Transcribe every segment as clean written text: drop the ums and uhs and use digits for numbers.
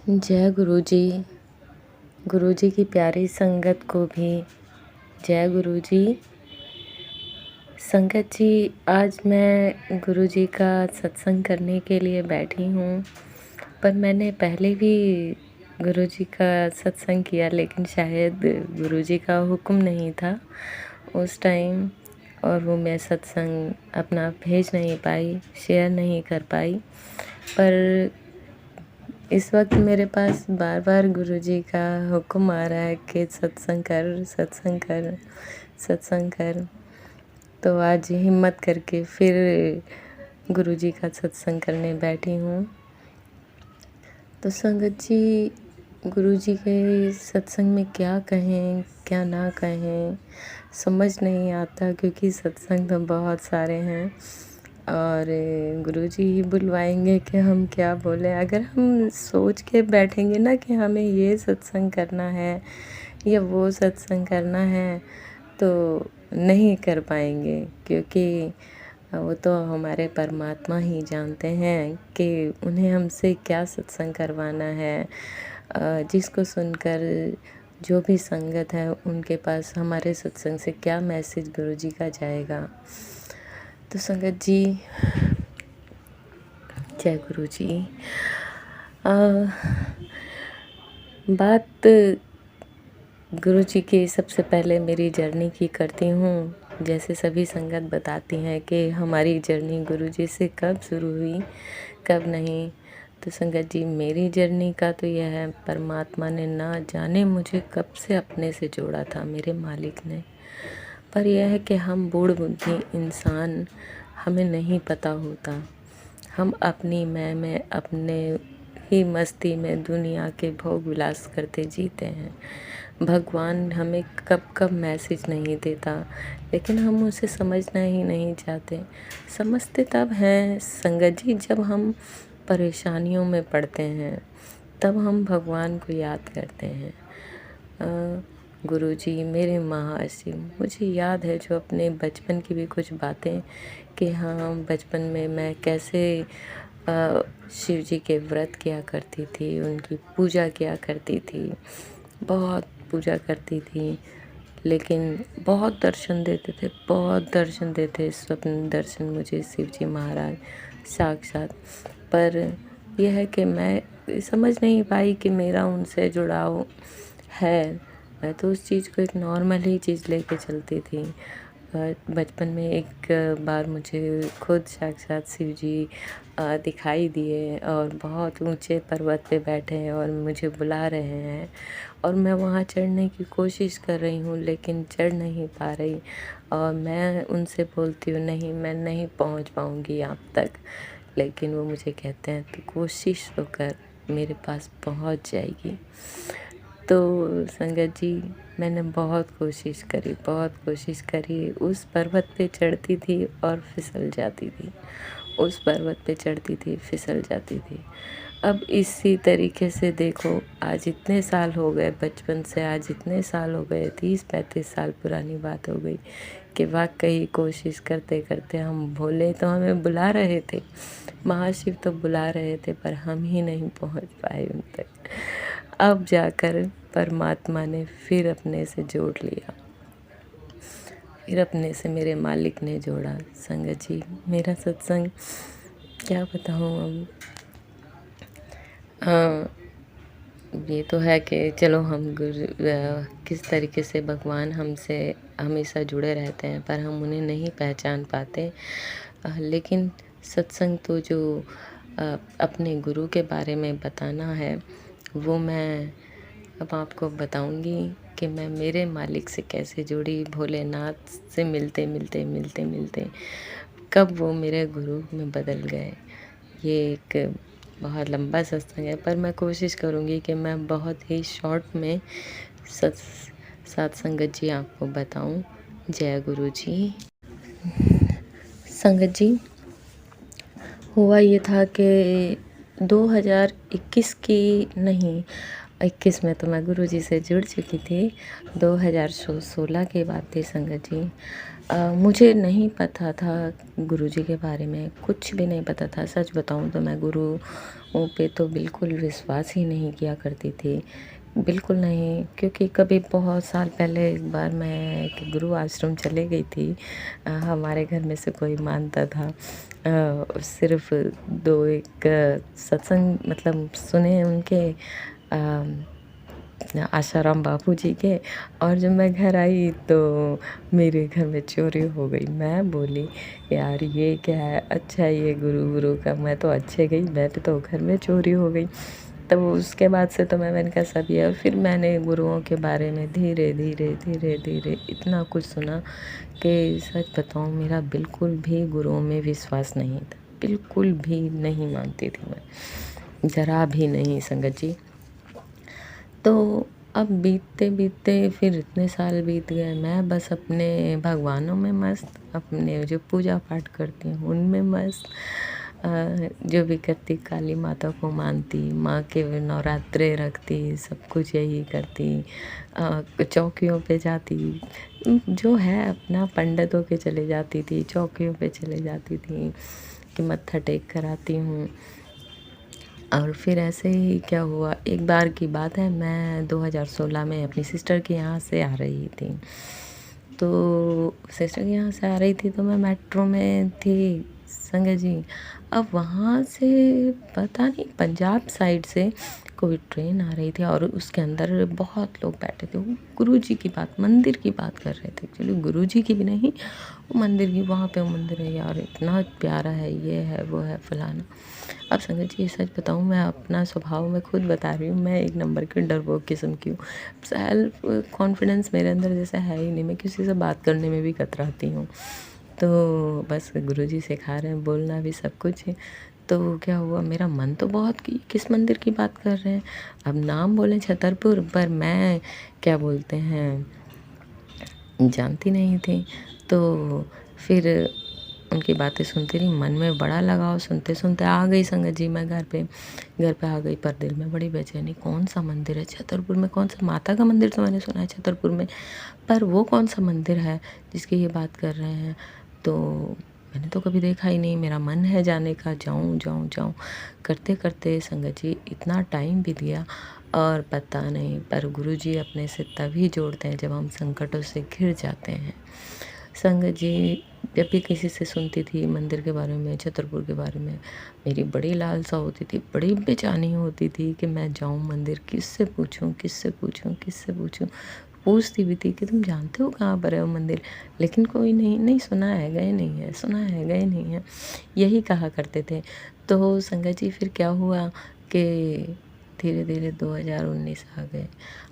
जय गुरु जी। गुरु जी की प्यारी संगत को भी जय गुरु जी। संगत जी, आज मैं गुरु जी का सत्संग करने के लिए बैठी हूँ। पर मैंने पहले भी गुरु जी का सत्संग किया, लेकिन शायद गुरु जी का हुक्म नहीं था उस टाइम, और वो मैं सत्संग अपना भेज नहीं पाई, शेयर नहीं कर पाई। पर इस वक्त मेरे पास बार बार गुरु जी का हुक्म आ रहा है कि सत्संग कर, सत्संग कर, सत्संग कर। तो आज हिम्मत करके फिर गुरु जी का सत्संग करने बैठी हूँ। तो संगत जी, गुरु जी के सत्संग में क्या कहें क्या ना कहें समझ नहीं आता, क्योंकि सत्संग तो बहुत सारे हैं और गुरुजी ही बुलवाएंगे कि हम क्या बोलें। अगर हम सोच के बैठेंगे ना कि हमें ये सत्संग करना है या वो सत्संग करना है, तो नहीं कर पाएंगे, क्योंकि वो तो हमारे परमात्मा ही जानते हैं कि उन्हें हमसे क्या सत्संग करवाना है। जिसको सुनकर जो भी संगत है उनके पास हमारे सत्संग से क्या मैसेज गुरु जी का जाएगा। तो संगत जी, जय गुरु जी। बात गुरु जी की सबसे पहले मेरी जर्नी की करती हूँ। जैसे सभी संगत बताती हैं कि हमारी जर्नी गुरु जी से कब शुरू हुई कब नहीं। तो संगत जी, मेरी जर्नी का तो यह है, परमात्मा ने ना जाने मुझे कब से अपने से जोड़ा था, मेरे मालिक ने। पर यह है कि हम बूढ़ बुद्धि इंसान, हमें नहीं पता होता। हम अपनी मैं में अपने ही मस्ती में दुनिया के भोग विलास करते जीते हैं। भगवान हमें कब कब मैसेज नहीं देता, लेकिन हम उसे समझना ही नहीं चाहते। समझते तब हैं संगत जी जब हम परेशानियों में पड़ते हैं, तब हम भगवान को याद करते हैं। गुरुजी मेरे महाशिव, मुझे याद है जो अपने बचपन की भी कुछ बातें कि हाँ, बचपन में मैं कैसे शिव जी के व्रत किया करती थी, उनकी पूजा किया करती थी, बहुत पूजा करती थी। लेकिन बहुत दर्शन देते थे, बहुत दर्शन देते, स्वप्न दर्शन मुझे शिव जी महाराज साक्षात। पर यह है कि मैं समझ नहीं पाई कि मेरा उनसे जुड़ाव है। मैं तो उस चीज़ को एक नॉर्मल ही चीज़ लेके चलती थी। बचपन में एक बार मुझे खुद साक्षात शिव जी दिखाई दिए और बहुत ऊंचे पर्वत पे बैठे हैं और मुझे बुला रहे हैं, और मैं वहाँ चढ़ने की कोशिश कर रही हूँ लेकिन चढ़ नहीं पा रही। और मैं उनसे बोलती हूँ नहीं, मैं नहीं पहुँच पाऊँगी आप तक। लेकिन वो मुझे कहते हैं तो कोशिश तो कर, मेरे पास पहुँच जाएगी। तो संगत जी, मैंने बहुत कोशिश करी, बहुत कोशिश करी। उस पर्वत पे चढ़ती थी और फिसल जाती थी, उस पर्वत पे चढ़ती थी, फिसल जाती थी। अब इसी तरीके से देखो, आज इतने साल हो गए, बचपन से आज इतने साल हो गए, 30-35 साल पुरानी बात हो गई कि वाकई कोशिश करते करते हम भोले तो हमें बुला रहे थे, महाशिव तो बुला रहे थे, पर हम ही नहीं पहुंच पाए उन तक। अब जाकर परमात्मा ने फिर अपने से जोड़ लिया, फिर अपने से मेरे मालिक ने जोड़ा। संगत जी, मेरा सत्संग क्या बताऊँ अब। ये तो है कि चलो हम किस तरीके से भगवान हमसे हमेशा जुड़े रहते हैं, पर हम उन्हें नहीं पहचान पाते। लेकिन सत्संग तो जो अपने गुरु के बारे में बताना है, वो मैं अब आपको बताऊंगी कि मैं मेरे मालिक से कैसे जुड़ी। भोलेनाथ से मिलते मिलते मिलते मिलते कब वो मेरे गुरु में बदल गए। ये एक बहुत लंबा सत्संग है, पर मैं कोशिश करूँगी कि मैं बहुत ही शॉर्ट में साथ संगत जी आपको बताऊं। जय गुरु जी। संगत जी, हुआ ये था कि 2021 की नहीं, 21 में तो मैं गुरुजी से जुड़ चुकी थी। 2016 की बात थी संगत जी। मुझे नहीं पता था गुरुजी के बारे में, कुछ भी नहीं पता था। सच बताऊँ तो मैं गुरुओं पे तो बिल्कुल विश्वास ही नहीं किया करती थी, बिल्कुल नहीं। क्योंकि कभी बहुत साल पहले एक बार मैं एक गुरु आश्रम चले गई थी। हमारे घर में से कोई मानता था। सिर्फ 2-1 सत्संग मतलब सुने उनके, आशाराम बापू जी के। और जब मैं घर आई तो मेरे घर में चोरी हो गई। मैं बोली यार ये क्या है, अच्छा ये गुरु का, मैं तो अच्छे गई, मेरे तो घर में चोरी हो गई। तब उसके बाद से तो मैंने कहा सब ये। और फिर मैंने गुरुओं के बारे में धीरे धीरे धीरे धीरे इतना कुछ सुना कि सच बताऊँ मेरा बिल्कुल भी गुरुओं में विश्वास नहीं था, बिल्कुल भी नहीं मानती थी मैं, ज़रा भी नहीं संगत जी। तो अब बीतते बीतते फिर इतने साल बीत गए, मैं बस अपने भगवानों में मस्त, अपने जो पूजा पाठ करती हूँ उनमें मस्त। जो भी करती, काली माता को मानती, माँ के नवरात्रे रखती, सब कुछ यही करती। चौकियों पे जाती, जो है अपना पंडितों के चले जाती थी, चौकियों पे चले जाती थी कि मत्था टेक कर आती हूँ। और फिर ऐसे ही क्या हुआ, एक बार की बात है, मैं 2016 में अपनी सिस्टर के यहाँ से आ रही थी। तो सिस्टर के यहाँ से आ रही थी तो मैं मेट्रो में थी संगत जी। अब वहाँ से पता नहीं पंजाब साइड से कोई ट्रेन आ रही थी और उसके अंदर बहुत लोग बैठे थे। वो गुरुजी की बात, मंदिर की बात कर रहे थे। एक्चुअली गुरुजी की भी नहीं, वो मंदिर की, वहाँ पे वो मंदिर है यार, इतना प्यारा है, ये है वो है फलाना। अब संगत जी सच बताऊँ, मैं अपना स्वभाव मैं खुद बता रही हूँ, मैं एक नंबर की डरपोक किस्म की हूँ। सेल्फ कॉन्फिडेंस मेरे अंदर जैसा है ही नहीं, मैं किसी से बात करने में भी कतराती हूँ। तो बस गुरुजी सिखा रहे हैं बोलना भी सब कुछ है। तो क्या हुआ, मेरा मन तो बहुत कि किस मंदिर की बात कर रहे हैं। अब नाम बोले छतरपुर, पर मैं क्या बोलते हैं जानती नहीं थी। तो फिर उनकी बातें सुनती रही, मन में बड़ा लगाव, सुनते सुनते आ गई संगत जी मैं घर पे आ गई। पर दिल में बड़ी बेचैनी, कौन सा मंदिर है छतरपुर में, कौन सा माता का मंदिर, तो मैंने सुना है छतरपुर में, पर वो कौन सा मंदिर है जिसकी ये बात कर रहे हैं। तो मैंने तो कभी देखा ही नहीं, मेरा मन है जाने का, जाऊं जाऊं जाऊं करते करते संगत जी इतना टाइम भी दिया और पता नहीं। पर गुरुजी अपने से तभी जोड़ते हैं जब हम संकटों से घिर जाते हैं। संगत जी जब भी किसी से सुनती थी मंदिर के बारे में, छतरपुर के बारे में, मेरी बड़ी लालसा होती थी, बड़ी बेचैनी होती थी कि मैं जाऊं मंदिर, किससे पूछूं किससे पूछूं किससे पूछूं। पूछती भी थी कि तुम जानते हो कहाँ पर है वो मंदिर, लेकिन कोई नहीं, नहीं सुना है गए नहीं है, सुना है गए नहीं है, यही कहा करते थे। तो संगत जी फिर क्या हुआ कि धीरे धीरे 2019 आ गए।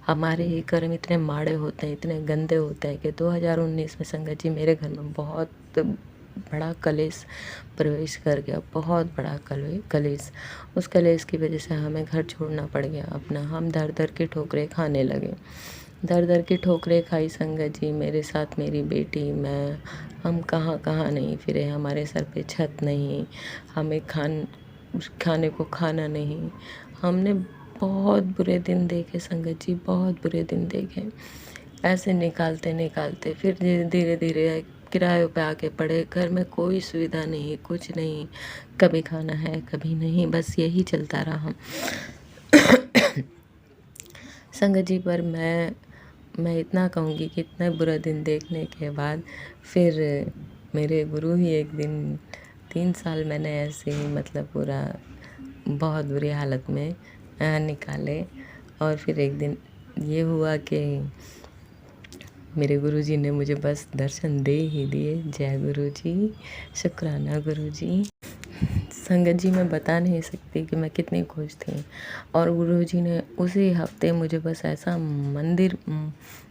हमारे ही कर्म इतने माड़े होते हैं, इतने गंदे होते हैं कि 2019 में संगत जी मेरे घर में बहुत बड़ा कलेश प्रवेश कर गया, बहुत बड़ा कलेश। उस कलेश की वजह से हमें घर छोड़ना पड़ गया अपना। हम दर दर की ठोकरें खाने लगे, दर दर की ठोकरें खाई संगत जी, मेरे साथ मेरी बेटी, मैं। हम कहाँ कहाँ नहीं फिरे, हमारे सर पे छत नहीं, हमें खाने को खाना नहीं। हमने बहुत बुरे दिन देखे संगत जी, बहुत बुरे दिन देखे। ऐसे निकालते निकालते फिर धीरे धीरे किराए पे आके पड़े, घर में कोई सुविधा नहीं, कुछ नहीं, कभी खाना है कभी नहीं, बस यही चलता रहा संगत जी। पर मैं इतना कहूँगी कि इतना बुरा दिन देखने के बाद फिर मेरे गुरु ही एक दिन, 3 साल मैंने ऐसे ही मतलब पूरा बहुत बुरी हालत में निकाले। और फिर एक दिन ये हुआ कि मेरे गुरुजी ने मुझे बस दर्शन दे ही दिए। जय गुरुजी, शुक्राना गुरुजी। संगत जी मैं बता नहीं सकती कि मैं कितनी खुश थी। और गुरुजी ने उसी हफ्ते मुझे बस ऐसा मंदिर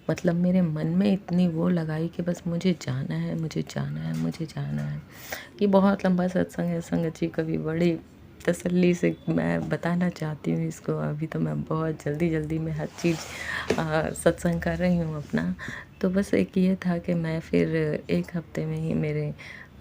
मतलब मेरे मन में इतनी वो लगाई कि बस मुझे जाना है, मुझे जाना है, मुझे जाना है। ये बहुत लंबा सत्संग है संगत जी, कभी बड़ी तसल्ली से मैं बताना चाहती हूँ इसको। अभी तो मैं बहुत जल्दी में हर चीज़ सत्संग कर रही हूँ अपना। तो बस एक ये था कि मैं फिर 1 हफ्ते में ही मेरे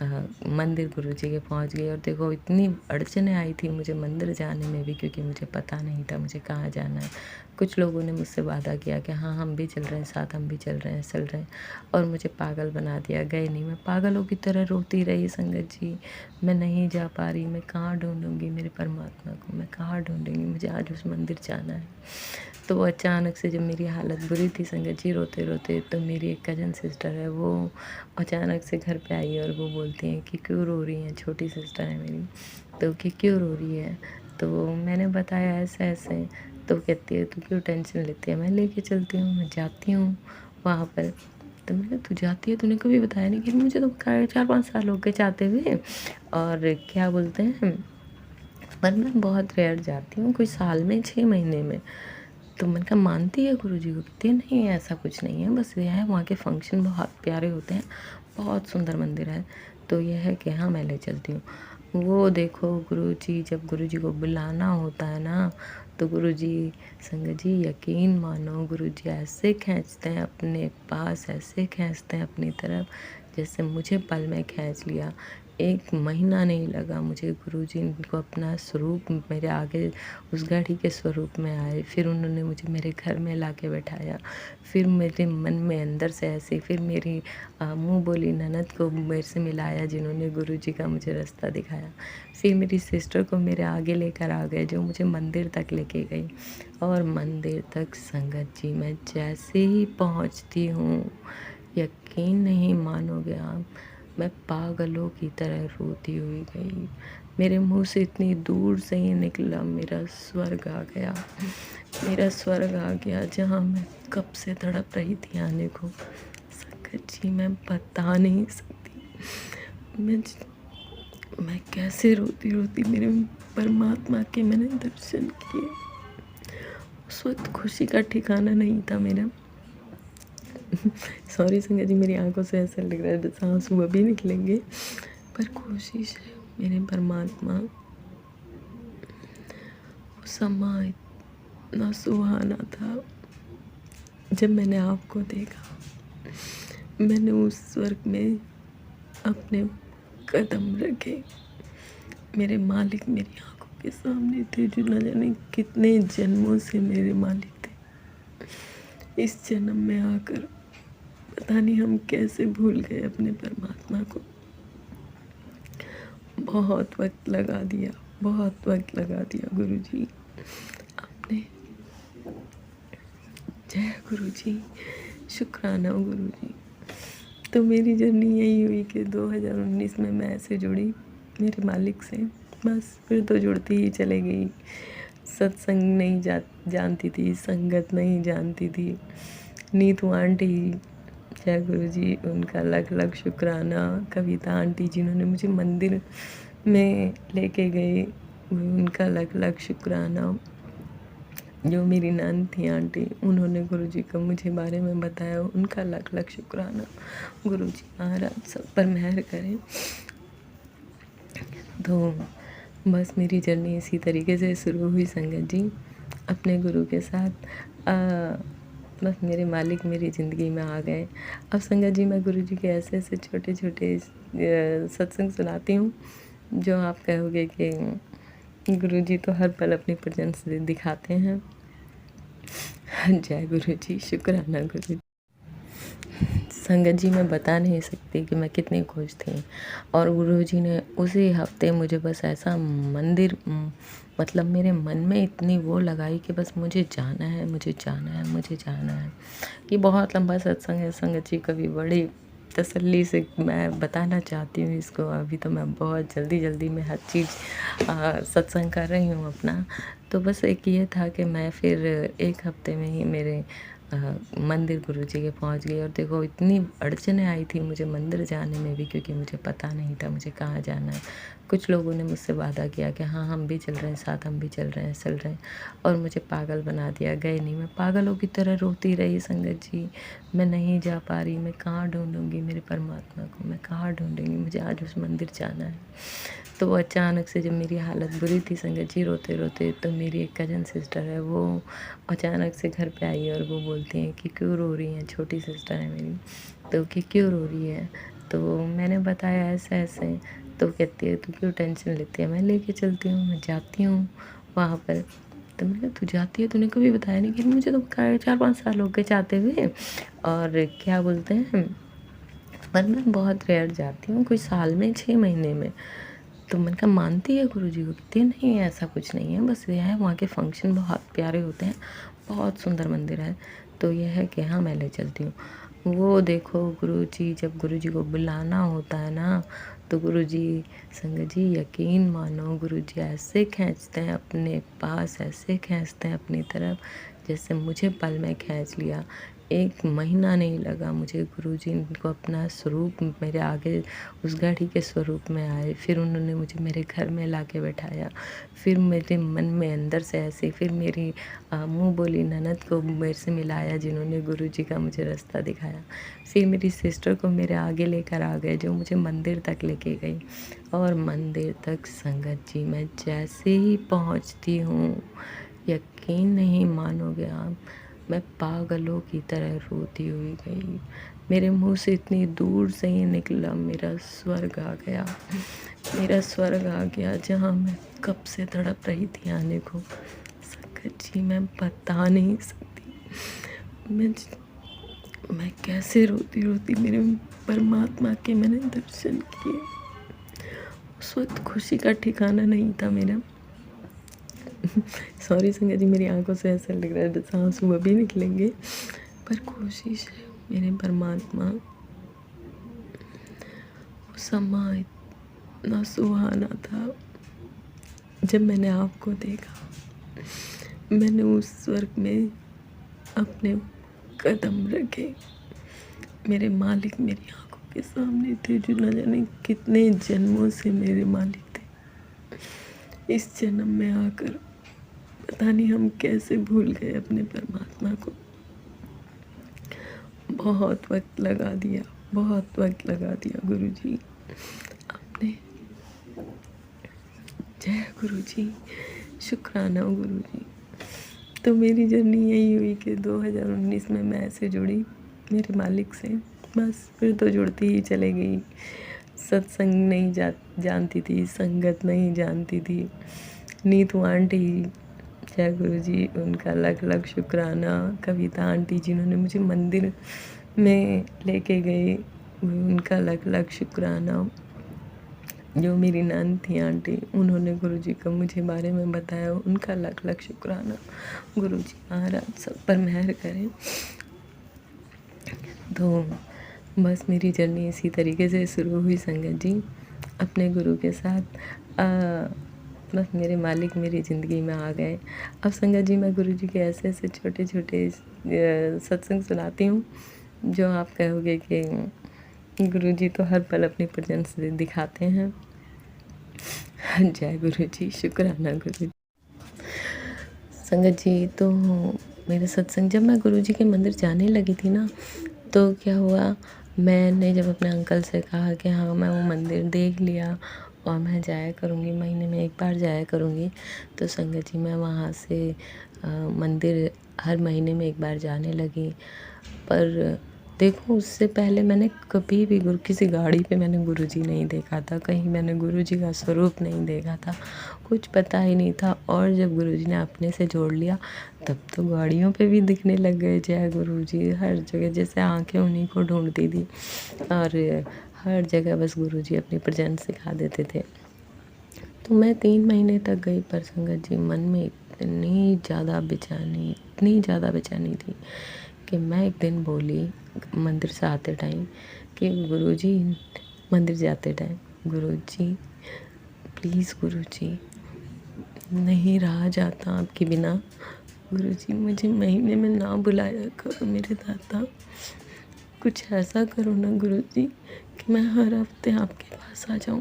मंदिर गुरुजी के पहुंच गई और देखो इतनी अड़चनें आई थी मुझे मंदिर जाने में भी, क्योंकि मुझे पता नहीं था मुझे कहाँ जाना है। कुछ लोगों ने मुझसे वादा किया कि हाँ हम भी चल रहे हैं साथ, हम भी चल रहे हैं चल रहे हैं, और मुझे पागल बना दिया, गए नहीं। मैं पागलों की तरह रोती रही संगत जी, मैं नहीं जा पा रही, मैं कहाँ ढूंढूंगी मेरे परमात्मा को, मैं कहाँ ढूंढूंगी, मुझे आज उस मंदिर जाना है। तो वो अचानक से जब मेरी हालत बुरी थी संगत जी रोते रोते, तो मेरी एक कज़न सिस्टर है वो अचानक से घर पे आई और वो बोलती हैं कि क्यों रो रही हैं, छोटी सिस्टर है मेरी, तो कि क्यों रो रही है। तो मैंने बताया ऐसे ऐसे, तो कहती है तू क्यों टेंशन लेती है, मैं लेके चलती हूँ, मैं जाती हूँ वहाँ पर। तो मैंने तू जाती है, तूने कभी बताया नहीं कि मुझे तो 4-5 साल हो गए जाते हुए, और क्या बोलते हैं, पर मैं बहुत रेयर जाती हूँ, कोई साल में 6 महीने में। तो मैंने कहा मानती है गुरुजी को, कहती है नहीं ऐसा कुछ नहीं है, बस ये है वहाँ के फंक्शन बहुत प्यारे होते हैं, बहुत सुंदर मंदिर है, तो ये है कि हाँ मैं ले चलती हूँ। वो देखो गुरुजी, जब गुरुजी को बुलाना होता है ना, तो गुरुजी, संगत जी यकीन मानो गुरुजी ऐसे खींचते हैं अपने पास, ऐसे खींचते हैं अपनी तरफ, जैसे मुझे पल में खींच लिया। 1 महीना नहीं लगा मुझे, गुरुजी को अपना स्वरूप मेरे आगे उस घड़ी के स्वरूप में आए। फिर उन्होंने मुझे मेरे घर में ला के बैठाया। फिर मेरे मन में अंदर से ऐसे, फिर मेरी मुँह बोली ननद को मेरे से मिलाया जिन्होंने गुरुजी का मुझे रास्ता दिखाया। फिर मेरी सिस्टर को मेरे आगे लेकर आ गए जो मुझे मंदिर तक लेके गई। और मंदिर तक संगत जी मैं जैसे ही पहुंचती हूँ, यकीन नहीं मानोगे आप, मैं पागलों की तरह रोती हुई गई। मेरे मुंह से इतनी दूर से ही निकला, मेरा स्वर्ग आ गया, मेरा स्वर्ग आ गया जहाँ मैं कब से तड़प रही थी आने को। संगत जी मैं बता नहीं सकती, मैं कैसे रोती रोती मेरे परमात्मा के मैंने दर्शन किए। उस वक्त खुशी का ठिकाना नहीं था मेरा। सॉरी संगत जी, मेरी आंखों से ऐसा लग रहा है जैसे आंसू अभी निकलेंगे, पर कोशिश है मेरे परमात्मा। वो समा इतना सुहाना था जब मैंने आपको देखा, मैंने उस स्वर्ग में अपने कदम रखे। मेरे मालिक मेरी आंखों के सामने थे, जो न जाने कितने जन्मों से मेरे मालिक थे। इस जन्म में आकर पता नहीं हम कैसे भूल गए अपने परमात्मा को। बहुत वक्त लगा दिया, बहुत वक्त लगा दिया गुरुजी आपने। जय गुरुजी, शुक्राना गुरुजी। तो मेरी जर्नी यही हुई कि 2019 में मैं ऐसे जुड़ी मेरे मालिक से, बस फिर तो जुड़ती ही चले गई। सत्संग नहीं जानती थी, संगत नहीं जानती थी। नीतू आंटी, जय गुरुजी, उनका लख लख शुक्राना। कविता आंटी जिन्होंने मुझे मंदिर में लेके गए, उनका लख लख शुक्राना। जो मेरी नंद थी आंटी, उन्होंने गुरुजी का मुझे बारे में बताया, उनका लख लख शुक्राना। गुरुजी महाराज सब पर मेहर करें। तो बस मेरी जर्नी इसी तरीके से शुरू हुई संगत जी, अपने गुरु के साथ। बस मेरे मालिक मेरी ज़िंदगी में आ गए। अब संगत जी मैं गुरुजी के ऐसे ऐसे छोटे छोटे सत्संग सुनाती हूँ जो आप कहोगे कि गुरुजी तो हर पल अपनी प्रेजेंस दिखाते हैं। जय गुरुजी, शुक्राना गुरुजी। संगत जी मैं बता नहीं सकती कि मैं कितनी खुश थी। और गुरुजी ने उसी हफ्ते मुझे बस ऐसा मंदिर, मतलब मेरे मन में इतनी वो लगाई कि बस मुझे जाना है, मुझे जाना है, मुझे जाना है। ये बहुत लंबा सत्संग है संगत जी, कभी बड़ी तसल्ली से मैं बताना चाहती हूँ इसको। अभी तो मैं बहुत जल्दी में हर चीज़ सत्संग कर रही हूँ अपना। तो बस एक ये था कि मैं फिर 1 हफ्ते में ही मेरे मंदिर गुरुजी के पहुंच गई। और देखो इतनी अड़चनें आई थी मुझे मंदिर जाने में भी, क्योंकि मुझे पता नहीं था मुझे कहाँ जाना है। कुछ लोगों ने मुझसे वादा किया कि हाँ हम भी चल रहे हैं साथ, हम भी चल रहे हैं चल रहे हैं, और मुझे पागल बना दिया, गए नहीं। मैं पागलों की तरह रोती रही संगत जी, मैं नहीं जा पा रही, मैं कहाँ ढूंढूंगी मेरे परमात्मा को, मैं कहाँ ढूंढूंगी, मुझे आज उस मंदिर जाना है। तो वो अचानक से जब मेरी हालत बुरी थी संगत जी रोते रोते, तो मेरी एक कज़न सिस्टर है वो अचानक से घर पे आई और वो बोलती हैं कि क्यों रो रही हैं, छोटी सिस्टर है मेरी, तो कि क्यों रो रही है। तो मैंने बताया ऐसे-ऐसे, तो कहती है तू क्यों टेंशन लेती है, मैं लेके चलती हूँ, मैं जाती हूँ वहाँ पर। तो मैंने कहा तू जाती है, तूने कभी बताया नहीं। कि मुझे तो 4-5 साल हो गए जाते हुए, और क्या बोलते हैं, पर मैं बहुत रेयर जाती हूँ, कोई साल में 6 महीने में। तो मैंने कहा मानती है गुरुजी को? कहती है नहीं ऐसा कुछ नहीं है, बस ये है वहाँ के फंक्शन बहुत प्यारे होते हैं, बहुत सुंदर मंदिर है, तो ये है कि हाँ मैं ले चलती हूँ। वो देखो गुरुजी, जब गुरुजी को बुलाना होता है ना, तो गुरुजी, संगत जी यकीन मानो, गुरुजी ऐसे खींचते हैं अपने पास, ऐसे खींचते हैं अपनी तरफ, जैसे मुझे पल में खींच लिया। 1 महीना नहीं लगा मुझे, गुरुजी को अपना स्वरूप मेरे आगे उस घड़ी के स्वरूप में आए। फिर उन्होंने मुझे मेरे घर में लाके बैठाया। फिर मेरे मन में अंदर से ऐसे, फिर मेरी मुँह बोली ननद को मेरे से मिलाया, जिन्होंने गुरुजी का मुझे रास्ता दिखाया। फिर मेरी सिस्टर को मेरे आगे लेकर आ गए, जो मुझे मंदिर तक लेके गई। और मंदिर तक संगत जी मैं जैसे ही पहुंचती हूँ, यकीन नहीं मानोगे आप, मैं पागलों की तरह रोती हुई गई। मेरे मुंह से इतनी दूर से ही निकला, मेरा स्वर्ग आ गया, मेरा स्वर्ग आ गया, जहाँ मैं कब से तड़प रही थी आने को। संगत जी मैं बता नहीं सकती, मैं कैसे रोती रोती मेरे परमात्मा के मैंने दर्शन किए। उस वक्त खुशी का ठिकाना नहीं था मेरा। सॉरी संगत जी, मेरी आंखों से ऐसा लग रहा है जैसे आंसू अभी निकलेंगे, पर कोशिश है मेरे परमात्मा। वो समा इतना सुहाना था, जब मैंने आपको देखा, मैंने उस स्वर्ग में अपने कदम रखे। मेरे मालिक मेरी आंखों के सामने थे, जो न जाने कितने जन्मों से मेरे मालिक थे। इस जन्म में आकर पता नहीं हम कैसे भूल गए अपने परमात्मा को। बहुत वक्त लगा दिया, बहुत वक्त लगा दिया गुरुजी आपने। जय गुरुजी, शुक्राना गुरुजी। तो मेरी जर्नी यही हुई कि 2019 में मैं ऐसे जुड़ी मेरे मालिक से, बस फिर तो जुड़ती ही चले गई। सत्संग नहीं जानती थी, संगत नहीं जानती थी। नीतू आंटी, जय गुरुजी, उनका लख लख शुक्राना। कविता आंटी जिन्होंने मुझे मंदिर में लेके गए, उनका लख लख शुक्राना। जो मेरी नंद थी आंटी, उन्होंने गुरुजी का मुझे बारे में बताया, उनका लख लख शुक्राना। गुरुजी महाराज सब पर मेहर करें। तो बस मेरी जर्नी इसी तरीके से शुरू हुई संगत जी, अपने गुरु के साथ। बस मेरे मालिक मेरी ज़िंदगी में आ गए। अब संगत जी मैं गुरुजी के ऐसे ऐसे छोटे छोटे सत्संग सुनाती हूँ, जो आप कहोगे कि गुरुजी तो हर पल अपनी प्रेजेंस दिखाते हैं। जय गुरुजी, शुक्राना गुरुजी। संगत जी तो मेरे सत्संग, जब मैं गुरुजी के मंदिर जाने लगी थी ना, तो क्या हुआ, मैंने जब अपने अंकल से कहा कि हाँ मैं वो मंदिर देख लिया और मैं जाया करूँगी, महीने में 1 बार जाया करूँगी, तो संगत जी मैं वहाँ से मंदिर हर महीने में 1 बार जाने लगी। पर देखो उससे पहले मैंने कभी भी किसी गाड़ी पे मैंने गुरुजी नहीं देखा था, कहीं मैंने गुरुजी का स्वरूप नहीं देखा था, कुछ पता ही नहीं था। और जब गुरुजी ने अपने से जोड़ लिया, तब तो गाड़ियों पे भी दिखने लग गए जय गुरुजी, हर जगह जैसे आंखें उन्हीं को ढूंढती थी, और हर जगह बस गुरुजी अपनी प्रेजेंस सिखा देते थे। तो मैं 3 महीने तक गई, पर संगत जी मन में इतनी ज़्यादा बेचैनी थी कि मैं एक दिन बोली मंदिर से आते टाइम कि गुरुजी, मंदिर जाते टाइम, गुरुजी प्लीज़ गुरुजी, नहीं रहा जाता आपके बिना, गुरुजी मुझे महीने में ना बुलाया करो मेरे दादा, कुछ ऐसा करो ना गुरुजी कि मैं हर हफ्ते आपके पास आ जाऊं,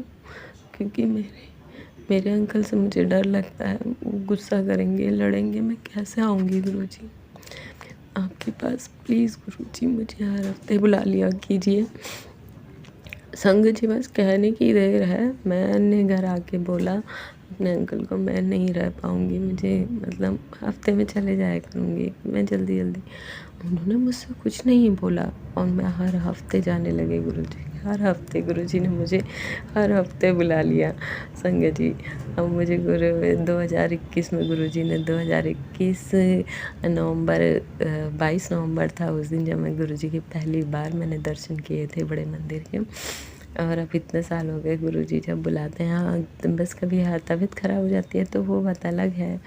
क्योंकि मेरे अंकल से मुझे डर लगता है, वो गुस्सा करेंगे, लड़ेंगे, मैं कैसे आऊँगी गुरुजी आपके पास, प्लीज़ गुरुजी मुझे हर हफ्ते बुला लिया कीजिए। संगत जी बस कहने की देर है, मैंने घर आके बोला अपने अंकल को मैं नहीं रह पाऊँगी, मुझे मतलब हफ्ते में चले जाया करूँगी मैं जल्दी जल्दी। उन्होंने मुझसे कुछ नहीं बोला और मैं हर हफ्ते जाने लगे गुरुजी के हर हफ्ते गुरुजी ने मुझे हर हफ्ते बुला लिया संगत जी। अब मुझे 2021 में गुरुजी ने 2021 नवंबर 22 नवंबर था उस दिन, जब मैं गुरुजी की पहली बार मैंने दर्शन किए थे बड़े मंदिर के। और अब इतने साल हो गए गुरुजी जब बुलाते हैं, हाँ तो बस कभी हाँ तबीयत ख़राब हो जाती है तो वो बात अलग है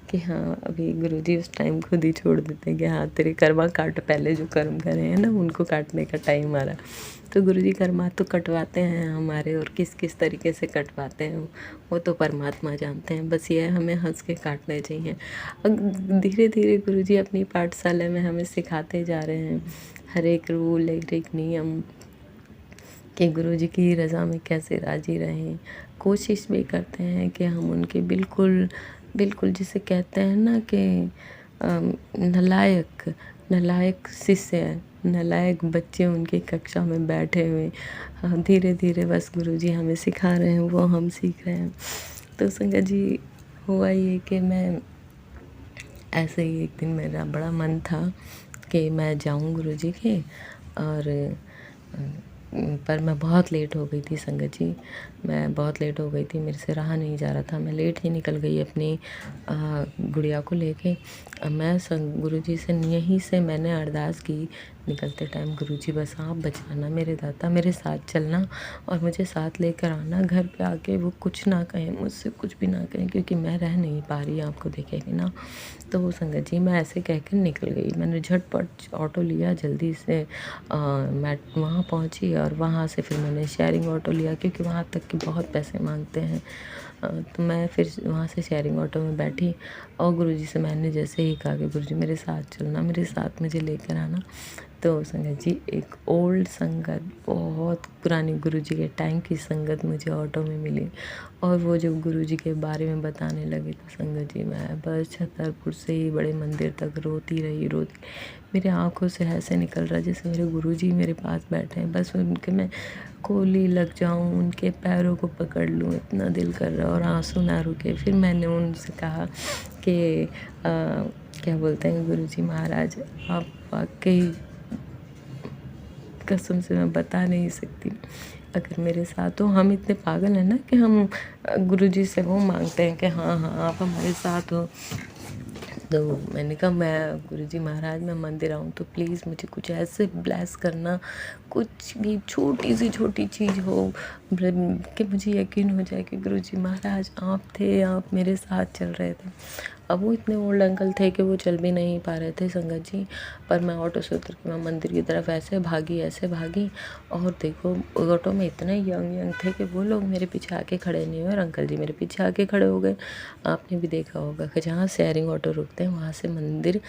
कि हाँ अभी गुरुजी उस टाइम खुद ही छोड़ देते हैं कि हाँ तेरे कर्मा काट, पहले जो कर्म करे हैं ना उनको काटने का टाइम आ रहा। तो गुरुजी कर्मा तो कटवाते हैं हमारे, और किस किस तरीके से कटवाते हैं वो तो परमात्मा जानते हैं, बस ये हमें हंस के काटने चाहिए। धीरे धीरे गुरुजी अपनी पाठशाला में हमें सिखाते जा रहे हैं हर एक रूल, हर एक नियम कि गुरुजी की रज़ा में कैसे राज़ी रहें। कोशिश भी करते हैं कि हम उनके बिल्कुल बिल्कुल जिसे कहते हैं ना कि नालायक नालायक शिष्य हैं, नालायक बच्चे उनकी कक्षा में बैठे हुए, धीरे धीरे बस गुरुजी हमें सिखा रहे हैं, वो हम सीख रहे हैं। तो संगत जी हुआ ये कि मैं ऐसे ही एक दिन मेरा बड़ा मन था कि मैं जाऊं गुरुजी के, और पर मैं बहुत लेट हो गई थी संगत जी, मैं बहुत लेट हो गई थी, मेरे से रहा नहीं जा रहा था, मैं लेट ही निकल गई अपनी गुड़िया को लेके। मैं गुरुजी से यहीं से मैंने अरदास की निकलते टाइम, गुरुजी बस आप बचाना मेरे दाता, मेरे साथ चलना और मुझे साथ लेकर आना, घर पे आके वो कुछ ना कहें, मुझसे कुछ भी ना कहें, क्योंकि मैं रह नहीं पा रही आपको देखे बिना। तो वो संगत जी मैं ऐसे कह कर निकल गई, मैंने झटपट ऑटो लिया, जल्दी से मैं वहाँ पहुँची और वहाँ से फिर मैंने शेयरिंग ऑटो लिया, क्योंकि वहाँ तक के बहुत पैसे मांगते हैं। तो मैं फिर वहाँ से शेयरिंग ऑटो में बैठी और गुरुजी से मैंने जैसे ही कहा कि गुरुजी मेरे साथ चलना, मेरे साथ मुझे लेकर आना। तो संगत जी एक ओल्ड संगत, बहुत पुरानी गुरुजी के टाइम की संगत मुझे ऑटो में मिली, और वो जब गुरुजी के बारे में बताने लगे तो संगत जी मैं बस छतरपुर से ही बड़े मंदिर तक रोती रही। मेरे आँखों से ऐसे निकल रहा जैसे मेरे गुरुजी मेरे पास बैठे हैं, बस उनके मैं कोली लग जाऊं, उनके पैरों को पकड़ लूं, इतना दिल कर रहा और आंसू ना रुके। फिर मैंने उनसे कहा कि क्या बोलते हैं गुरुजी महाराज, आप वाकई कसम से मैं बता नहीं सकती, अगर मेरे साथ हो, हम इतने पागल हैं ना कि हम गुरुजी से वो मांगते हैं कि हाँ हाँ आप हमारे साथ हो। तो मैंने कहा मैं गुरुजी महाराज मैं मंदिर आऊँ तो प्लीज़ मुझे कुछ ऐसे ब्लेस करना, कुछ भी छोटी सी छोटी चीज़ हो कि मुझे यकीन हो जाए कि गुरुजी महाराज आप थे, आप मेरे साथ चल रहे थे। अब वो इतने ओल्ड अंकल थे कि वो चल भी नहीं पा रहे थे संगत जी, पर मैं ऑटो से उतर के मैं मंदिर की तरफ ऐसे भागी, और देखो ऑटो में इतने यंग थे कि वो लोग मेरे पीछे आके खड़े नहीं हुए और अंकल जी मेरे पीछे आके खड़े हो गए। आपने भी देखा होगा कि जहाँ शेयरिंग ऑटो रुकते हैं वहाँ से मंदिर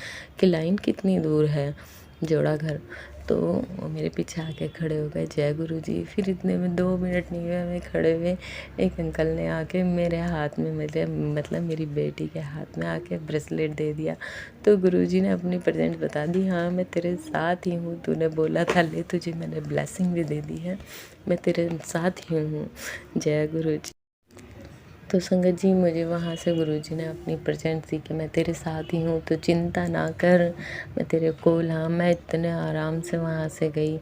की लाइन कितनी दूर है, जोड़ा घर। तो वो मेरे पीछे आके खड़े हो गए, जय गुरु जी। फिर इतने में 2 मिनट नहीं हुए हमें खड़े हुए, एक अंकल ने आके मेरे हाथ में, मेरे मतलब मेरी बेटी के हाथ में आके ब्रेसलेट दे दिया। तो गुरुजी ने अपनी प्रेजेंट बता दी, हाँ मैं तेरे साथ ही हूँ, तूने बोला था ले, तुझे मैंने ब्लेसिंग भी दे दी है, मैं तेरे साथ ही हूँ, जय गुरु जी। तो संगत जी मुझे वहाँ से गुरुजी ने अपनी प्रेजेंट दी कि मैं तेरे साथ ही हूँ, तो चिंता ना कर, मैं तेरे कोल। हाँ मैं इतने आराम से वहाँ से गई,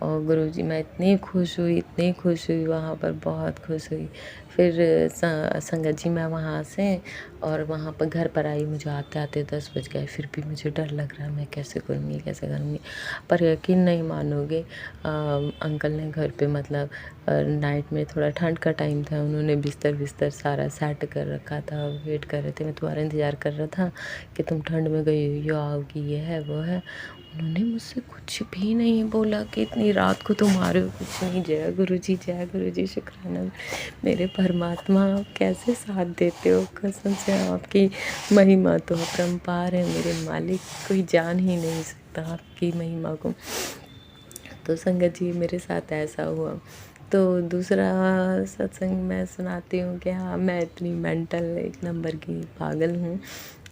और गुरुजी मैं इतनी खुश हुई वहाँ पर, बहुत खुश हुई। फिर संगत जी मैं वहाँ से और वहाँ पर घर पर आई, मुझे आते आते 10 बज गए। फिर भी मुझे डर लग रहा है मैं कैसे करूँगी, पर यकीन नहीं मानोगे, अंकल ने घर पे मतलब नाइट में थोड़ा ठंड का टाइम था, उन्होंने बिस्तर सारा सेट कर रखा था, वेट कर रहे थे, मैं तुम्हारा इंतज़ार कर रहा था कि तुम ठंड में गई हुई हो, आओगी, ये है वो है। उन्होंने मुझसे कुछ भी नहीं बोला कि इतनी रात को तुम आ रहे हो, कुछ नहीं। जय गुरु जी, शुक्राना मेरे परमात्मा, आप कैसे साथ देते हो, कसम से आपकी महिमा तो अपरंपार है मेरे मालिक, कोई जान ही नहीं सकता आपकी महिमा को। तो संगत जी मेरे साथ ऐसा हुआ। तो दूसरा सत्संग मैं सुनाती हूँ कि हाँ मैं इतनी मेंटल एक नंबर की पागल हूँ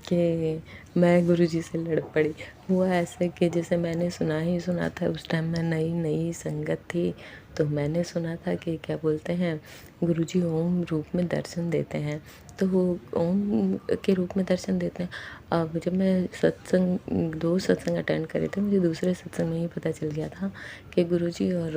कि मैं गुरुजी से लड़ पड़ी। हुआ ऐसा कि जैसे मैंने सुना ही सुना था, उस टाइम मैं नई नई संगत थी, तो मैंने सुना था कि क्या बोलते हैं, गुरुजी ओम रूप में दर्शन देते हैं। तो वो ओम के रूप में दर्शन देते हैं। अब जब मैं सत्संग 2 सत्संग अटेंड करे थे, मुझे दूसरे सत्संग में ही पता चल गया था कि गुरुजी और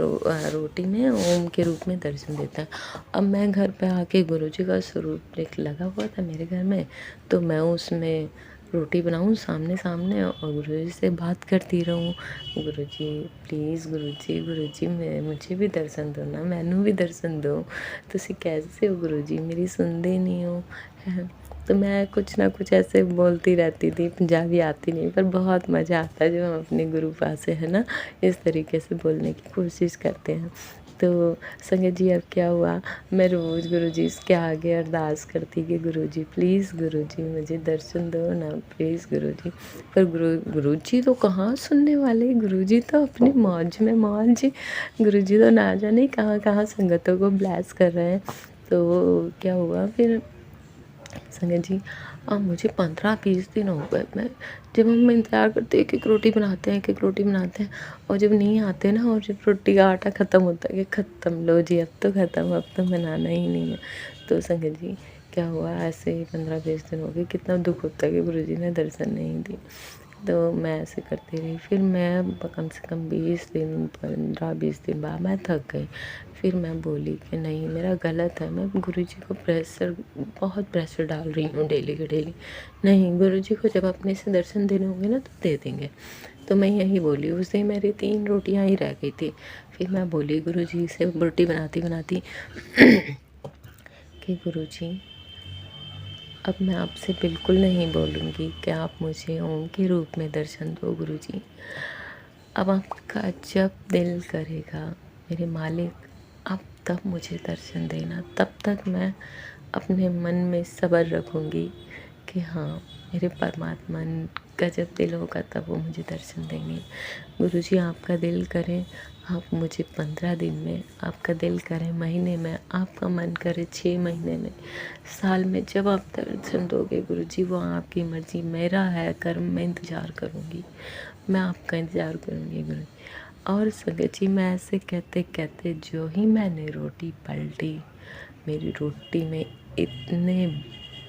रोटी में ओम के रूप में दर्शन देता है। अब मैं घर पे आके गुरुजी का स्वरूप एक लगा हुआ था मेरे घर में, तो मैं उसमें रोटी बनाऊँ सामने सामने और गुरुजी से बात करती रहूँ, गुरुजी प्लीज़ गुरुजी मैं मुझे भी दर्शन दो ना, मैनू भी दर्शन दो, तुसी कैसे हो गुरुजी, मेरी सुनते नहीं हो है। तो मैं कुछ ना कुछ ऐसे बोलती रहती थी, पंजाबी आती नहीं, पर बहुत मज़ा आता है जब हम अपने गुरु पास से है ना इस तरीके से बोलने की कोशिश करते हैं। तो संगत जी अब क्या हुआ, मैं रोज़ गुरुजी के आगे अरदास करती कि गुरुजी प्लीज़ गुरुजी मुझे दर्शन दो ना, प्लीज़ गुरुजी। पर गुरुजी तो कहाँ सुनने वाले, गुरुजी तो अपनी मौज में मौज, गुरुजी तो ना जाने कहाँ कहाँ संगतों को ब्लेस कर रहे हैं। तो क्या हुआ फिर संगत जी, अब मुझे 15-20 दिन हो गए, मैं जब हम इंतज़ार करते हैं एक-एक रोटी बनाते हैं, एक-एक रोटी बनाते हैं, और जब नहीं आते ना और जब रोटी का आटा ख़त्म होता है कि ख़त्म, लो जी अब तो ख़त्म, अब तो बनाना ही नहीं है। तो संगत जी क्या हुआ, ऐसे ही 15-20 दिन हो गए, कितना दुःख होता है कि गुरुजी ने दर्शन नहीं दिए। तो मैं ऐसे करती रही, फिर मैं कम से कम 20 दिन 15-20 दिन बाद मैं थक गई। फिर मैं बोली कि नहीं मेरा गलत है, मैं गुरुजी को बहुत प्रेशर डाल रही हूँ डेली के डेली। नहीं, गुरुजी को जब अपने से दर्शन देने होंगे ना तो दे देंगे। तो मैं यही बोली, उस दिन मेरी 3 रोटियाँ ही रह गई थी। फिर मैं बोली गुरुजी से रोटी बनाती बनाती कि गुरुजी अब मैं आपसे बिल्कुल नहीं बोलूँगी कि आप मुझे ओम के रूप में दर्शन दो गुरुजी। अब आपका जब दिल करेगा मेरे मालिक, आप तब मुझे दर्शन देना, तब तक मैं अपने मन में सब्र रखूँगी कि हाँ मेरे परमात्मा का जब दिल होगा तब वो मुझे दर्शन देंगे। गुरुजी आपका दिल करे आप मुझे 15 दिन में, आपका दिल करे महीने में, आपका मन करे 6 महीने में, साल में, जब आप दर्शन दोगे गुरुजी वो आपकी मर्ज़ी, मेरा है कर्म, मैं इंतज़ार करूँगी, मैं आपका इंतज़ार करूँगी गुरुजी। और संगत जी मैं ऐसे कहते कहते जो ही मैंने रोटी पलटी, मेरी रोटी में इतने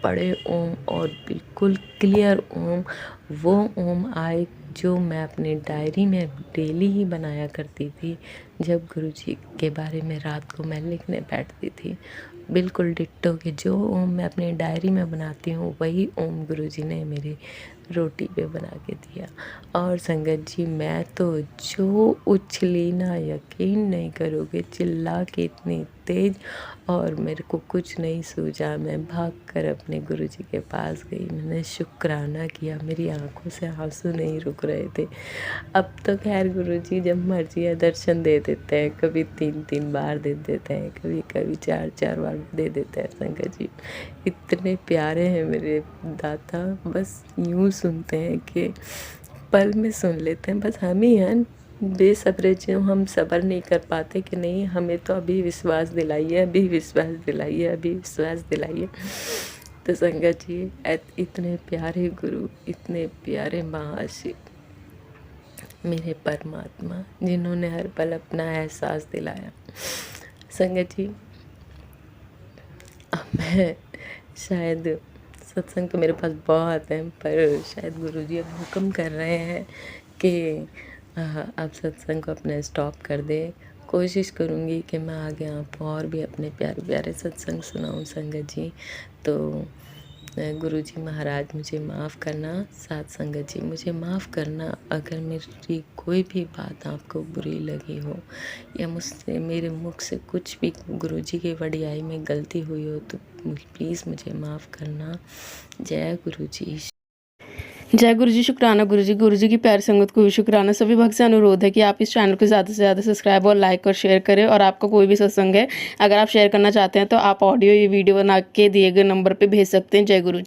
बड़े ओम और बिल्कुल क्लियर ओम, वो ओम आए जो मैं अपनी डायरी में डेली ही बनाया करती थी जब गुरुजी के बारे में रात को मैं लिखने बैठती थी। बिल्कुल डिट्टो के जो ओम मैं अपनी डायरी में बनाती हूँ वही ओम गुरुजी ने मेरी रोटी पे बना के दिया। और संगत जी मैं तो जो उछली ना यकीन नहीं करोगे, चिल्ला के इतनी तेज़, और मेरे को कुछ नहीं सूझा, मैं भागकर अपने गुरुजी के पास गई, मैंने शुक्राना किया, मेरी आंखों से आंसू नहीं रुक रहे थे। अब तो खैर गुरुजी जब मर्जी है दर्शन दे देते हैं, कभी 3-3 बार दे देते हैं, कभी कभी 4-4 बार दे देते हैं। संगत जी इतने प्यारे हैं मेरे दाता, बस यूँ सुनते हैं कि पल में सुन लेते हैं, बस हम ही हैं बेसब्रे जो हम सब्र नहीं कर पाते कि नहीं हमें तो अभी विश्वास दिलाइए, अभी विश्वास दिलाइए, अभी विश्वास दिलाइए। तो संगत जी इतने प्यारे गुरु, इतने प्यारे महाशिव, मेरे परमात्मा जिन्होंने हर पल अपना एहसास दिलाया। संगत जी अब मैं शायद सत्संग तो मेरे पास बहुत है, पर शायद गुरुजी अब हुक्म कर रहे हैं कि आप सत्संग को अपना स्टॉप कर दे। कोशिश करूँगी कि मैं आगे आपको और भी अपने प्यारे प्यारे सत्संग सुनाऊँ संगत जी। तो गुरुजी महाराज मुझे माफ़ करना, साथ संगत जी मुझे माफ़ करना अगर मेरी कोई भी बात आपको बुरी लगी हो या मुझसे मेरे मुख से कुछ भी गुरुजी की वडियाई में गलती हुई हो तो प्लीज़ मुझे माफ़ करना। जय गुरुजी। जय गुरु जी। शुक्राना गुरु जी की प्यारी संगत को भी शुक्राना। सभी भक्त से अनुरोध है कि आप इस चैनल को ज़्यादा से ज़्यादा सब्सक्राइब और लाइक और शेयर करें, और आपका कोई भी सत्संग है अगर आप शेयर करना चाहते हैं तो आप ऑडियो या वीडियो बना के दिए गए नंबर पे भेज सकते हैं। जय गुरु जी।